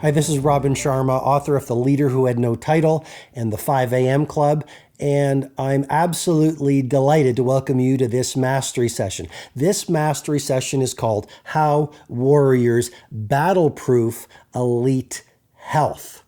Hi, this is Robin Sharma, author of The Leader Who Had No Title and the 5 a.m. Club, and I'm absolutely delighted to welcome you to this mastery session. This mastery session is called How Warriors Battleproof Elite Health.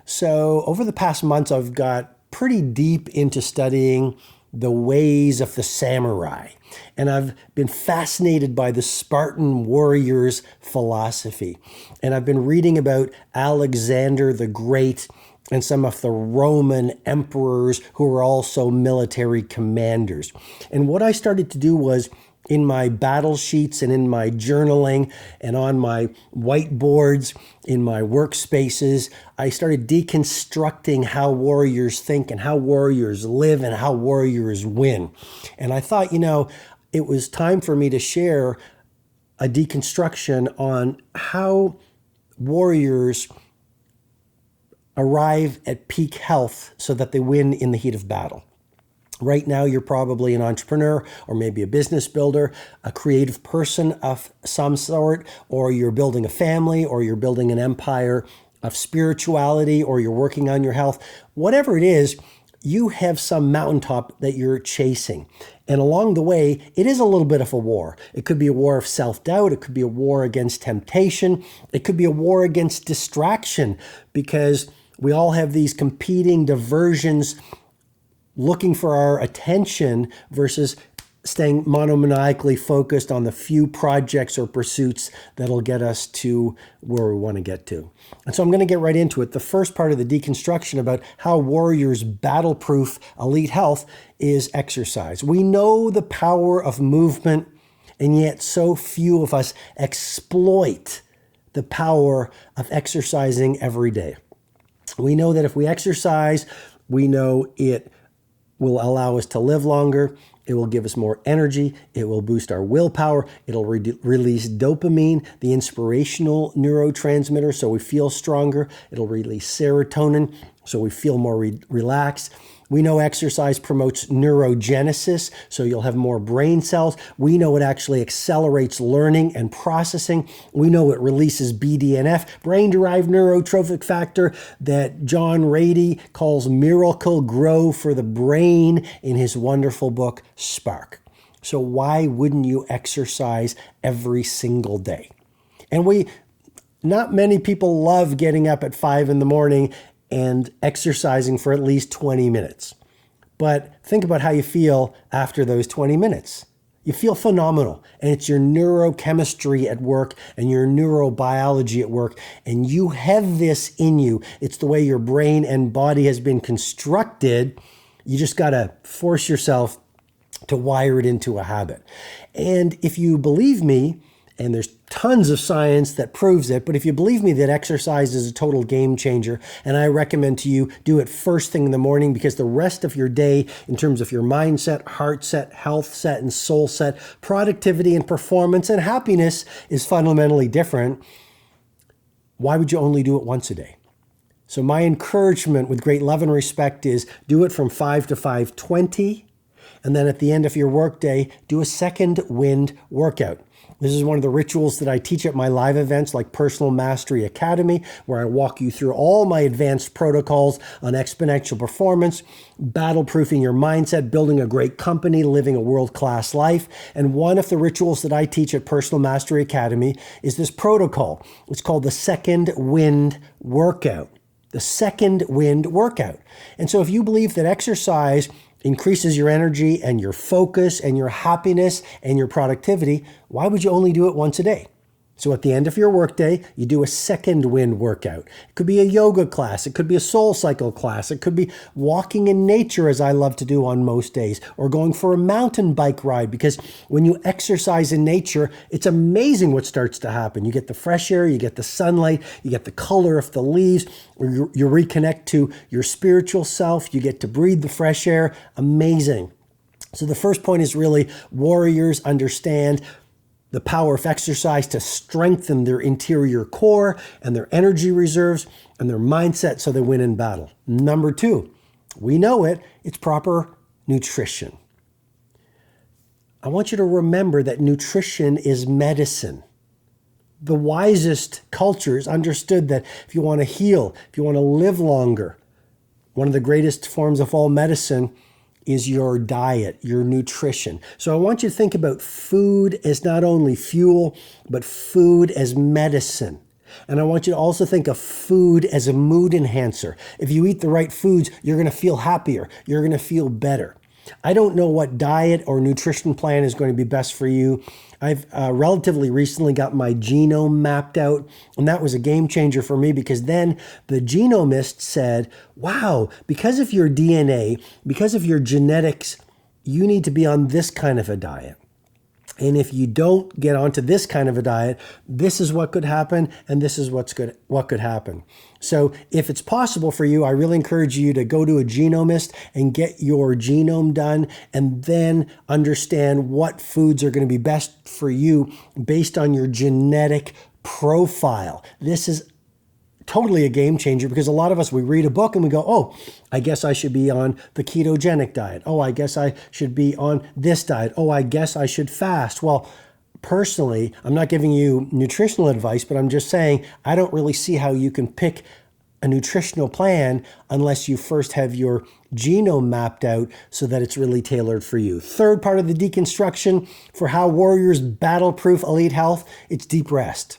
So over the past months, I've got pretty deep into studying the ways of the samurai. And I've been fascinated by the Spartan warriors' philosophy. And I've been reading about Alexander the Great and some of the Roman emperors who were also military commanders. And what I started to do was, in my battle sheets and in my journaling and on my whiteboards, in my workspaces, I started deconstructing how warriors think and how warriors live and how warriors win. And I thought, it was time for me to share a deconstruction on how warriors arrive at peak health so that they win in the heat of battle. Right now, you're probably an entrepreneur or maybe a business builder, a creative person of some sort, or you're building a family, or you're building an empire of spirituality, or you're working on your health. Whatever it is, you have some mountaintop that you're chasing. And along the way, it is a little bit of a war. It could be a war of self-doubt. It could be a war against temptation. It could be a war against distraction, because we all have these competing diversions looking for our attention versus staying monomaniacally focused on the few projects or pursuits that'll get us to where we want to get to. And so I'm going to get right into it. The first part of the deconstruction about how warriors battleproof elite health is exercise. We know the power of movement, and yet so few of us exploit the power of exercising every day. We know that if we exercise, we know it will allow us to live longer. It will give us more energy. It will boost our willpower. It'll release dopamine, the inspirational neurotransmitter, so we feel stronger. It'll release serotonin, so we feel more relaxed. We know exercise promotes neurogenesis, so you'll have more brain cells. We know it actually accelerates learning and processing. We know it releases BDNF, brain-derived neurotrophic factor, that John Rady calls miracle grow for the brain in his wonderful book, Spark. So why wouldn't you exercise every single day? And not many people love getting up at 5 in the morning and exercising for at least 20 minutes. But think about how you feel after those 20 minutes. You feel phenomenal, and it's your neurochemistry at work and your neurobiology at work, and you have this in you. It's the way your brain and body has been constructed. You just got to force yourself to wire it into a habit. And if you believe me, and there's tons of science that proves it, but if you believe me that exercise is a total game changer, and I recommend to you do it first thing in the morning, because the rest of your day, in terms of your mindset, heart set, health set, and soul set, productivity and performance and happiness is fundamentally different. Why would you only do it once a day? So my encouragement with great love and respect is do it from 5 to 5:20, and then at the end of your workday, do a second wind workout. This is one of the rituals that I teach at my live events like Personal Mastery Academy, where I walk you through all my advanced protocols on exponential performance, battleproofing your mindset, building a great company, living a world-class life. And one of the rituals that I teach at Personal Mastery Academy is this protocol. It's called the second wind workout. The second wind workout. And so if you believe that exercise increases your energy and your focus and your happiness and your productivity, why would you only do it once a day? So at the end of your workday, you do a second wind workout. It could be a yoga class. It could be a soul cycle class. It could be walking in nature, as I love to do on most days, or going for a mountain bike ride, because when you exercise in nature, it's amazing what starts to happen. You get the fresh air, you get the sunlight, you get the color of the leaves, you reconnect to your spiritual self, you get to breathe the fresh air. Amazing. So the first point is really warriors understand the power of exercise to strengthen their interior core and their energy reserves and their mindset so they win in battle. Number 2, we know it's proper nutrition. I want you to remember that nutrition is medicine. the wisest cultures understood that if you want to heal, if you want to live longer, one of the greatest forms of all medicine is your diet, your nutrition. So I want you to think about food as not only fuel, but food as medicine. And I want you to also think of food as a mood enhancer. If you eat the right foods, you're going to feel happier. You're going to feel better. I don't know what diet or nutrition plan is going to be best for you. I've relatively recently got my genome mapped out, and that was a game changer for me because then the genomist said, wow, because of your DNA, because of your genetics, you need to be on this kind of a diet. And if you don't get onto this kind of a diet, this is what could happen, and this is what could happen. So if it's possible for you, I really encourage you to go to a genomist and get your genome done, and then understand what foods are going to be best for you based on your genetic profile. This is totally a game changer because a lot of us, we read a book and we go, oh, I guess I should be on the ketogenic diet. Oh, I guess I should be on this diet. Oh, I guess I should fast. Well, personally, I'm not giving you nutritional advice, but I'm just saying I don't really see how you can pick a nutritional plan unless you first have your genome mapped out so that it's really tailored for you. Third part of the deconstruction for how warriors battle-proof elite health, it's deep rest.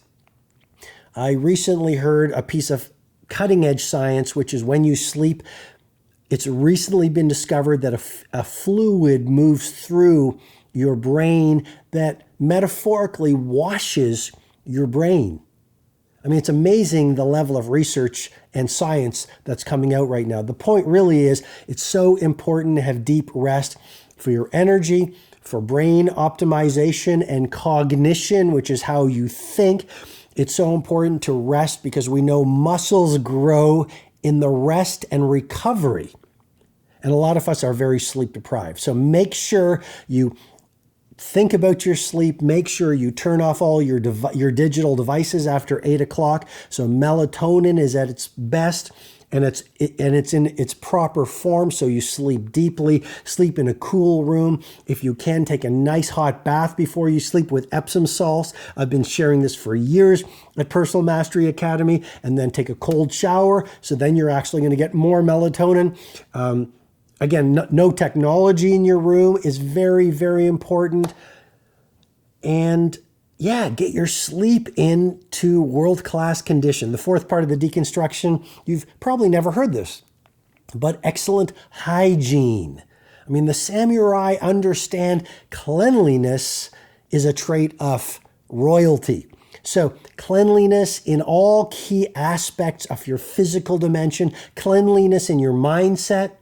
I recently heard a piece of cutting edge science, which is when you sleep, it's recently been discovered that a fluid moves through your brain that metaphorically washes your brain. I mean, it's amazing the level of research and science that's coming out right now. The point really is it's so important to have deep rest for your energy, for brain optimization and cognition, which is how you think. It's so important to rest because we know muscles grow in the rest and recovery. And a lot of us are very sleep deprived. So make sure you think about your sleep. Make sure you turn off all your digital devices after 8 o'clock. So melatonin is at its best and it's in its proper form. So you sleep deeply, sleep in a cool room. If you can, take a nice hot bath before you sleep with Epsom salts. I've been sharing this for years at Personal Mastery Academy. And then take a cold shower. So then you're actually going to get more melatonin. Again, no technology in your room is very, very important. And yeah, get your sleep into world-class condition. The fourth part of the deconstruction, you've probably never heard this, but excellent hygiene. I mean, the samurai understand cleanliness is a trait of royalty. So cleanliness in all key aspects of your physical dimension, cleanliness in your mindset,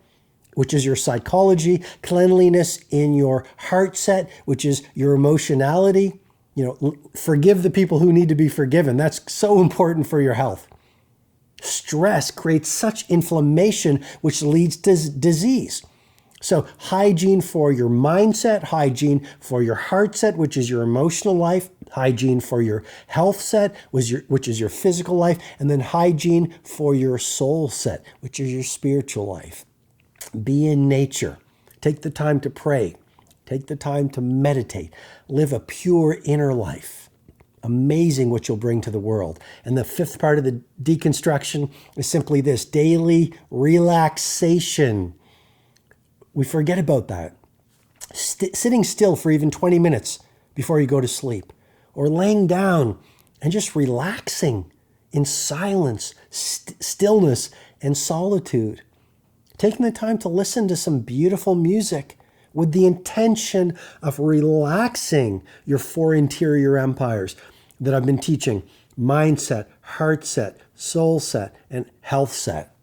which is your psychology, cleanliness in your heart set, which is your emotionality. You know, forgive the people who need to be forgiven. That's so important for your health. Stress creates such inflammation, which leads to disease. So hygiene for your mindset, hygiene for your heart set, which is your emotional life, hygiene for your health set, which is your physical life, and then hygiene for your soul set, which is your spiritual life. Be in nature. Take the time to pray. Take the time to meditate. Live a pure inner life. Amazing what you'll bring to the world. And the fifth part of the deconstruction is simply this: daily relaxation. We forget about that. Sitting still for even 20 minutes before you go to sleep, or laying down and just relaxing in silence, stillness, and solitude. Taking the time to listen to some beautiful music with the intention of relaxing your four interior empires that I've been teaching: mindset, heart set, soul set, and health set.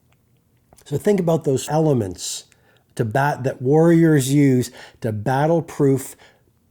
So think about those elements that warriors use to battle-proof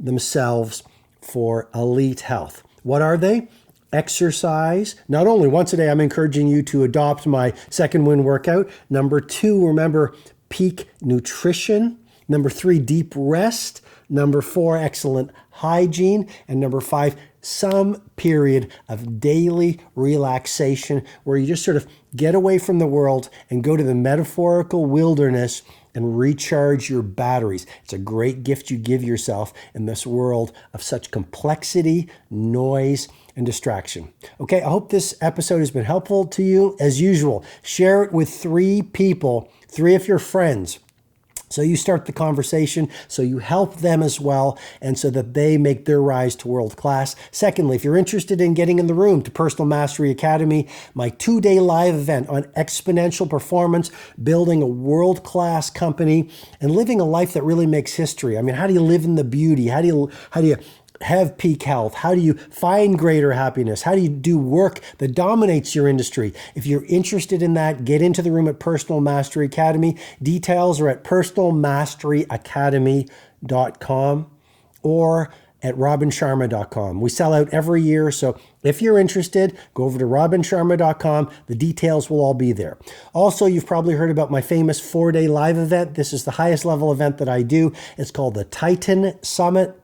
themselves for elite health. What are they? Exercise. Not only once a day, I'm encouraging you to adopt my second wind workout. Number 2, remember peak nutrition. Number 3, deep rest. Number 4, excellent hygiene. And number 5, some period of daily relaxation where you just sort of get away from the world and go to the metaphorical wilderness and recharge your batteries. It's a great gift you give yourself in this world of such complexity, noise, and distraction. Okay, I hope this episode has been helpful to you. As usual, share it with 3 people, 3 of your friends. So you start the conversation, so you help them as well, and so that they make their rise to world class. Secondly, if you're interested in getting in the room to Personal Mastery Academy, my 2-day live event on exponential performance, building a world-class company, and living a life that really makes history. I mean, how do you live in the beauty? How do you have peak health? How do you find greater happiness? How do you do work that dominates your industry? If you're interested in that, get into the room at Personal Mastery Academy. Details are at personalmasteryacademy.com or at robinsharma.com. We sell out every year, so if you're interested, go over to robinsharma.com. The details will all be there. Also, you've probably heard about my famous 4-day live event. This is the highest level event that I do. It's called the Titan Summit.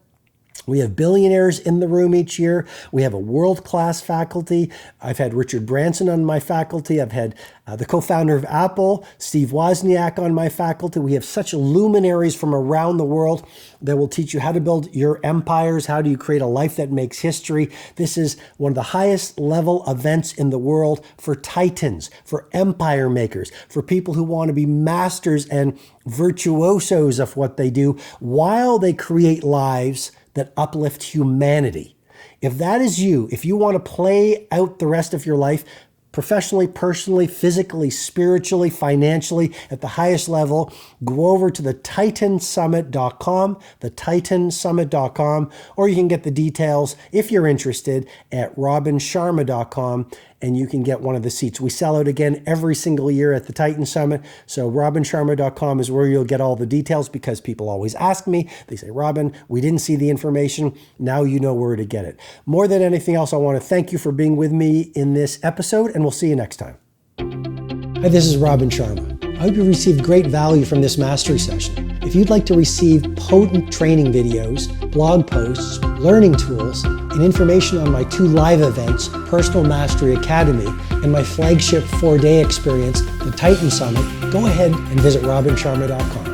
We have billionaires in the room each year. We have a world-class faculty. I've had Richard Branson on my faculty. I've had the co-founder of Apple, Steve Wozniak, on my faculty. We have such luminaries from around the world that will teach you how to build your empires, how do you create a life that makes history. This is one of the highest level events in the world for titans, for empire makers, for people who want to be masters and virtuosos of what they do while they create lives that uplift humanity. If that is you, if you want to play out the rest of your life professionally, personally, physically, spiritually, financially, at the highest level, go over to the titansummit.com, or you can get the details, if you're interested, at robinsharma.com, and you can get one of the seats. We sell out again every single year at the Titan Summit, so robinsharma.com is where you'll get all the details, because people always ask me, they say, Robin, we didn't see the information, now you know where to get it. More than anything else, I want to thank you for being with me in this episode, and we'll see you next time. Hi, this is Robin Sharma. I hope you received great value from this mastery session. If you'd like to receive potent training videos, blog posts, learning tools, and information on my 2 live events, Personal Mastery Academy and my flagship 4-day experience, the Titan Summit, go ahead and visit robinsharma.com.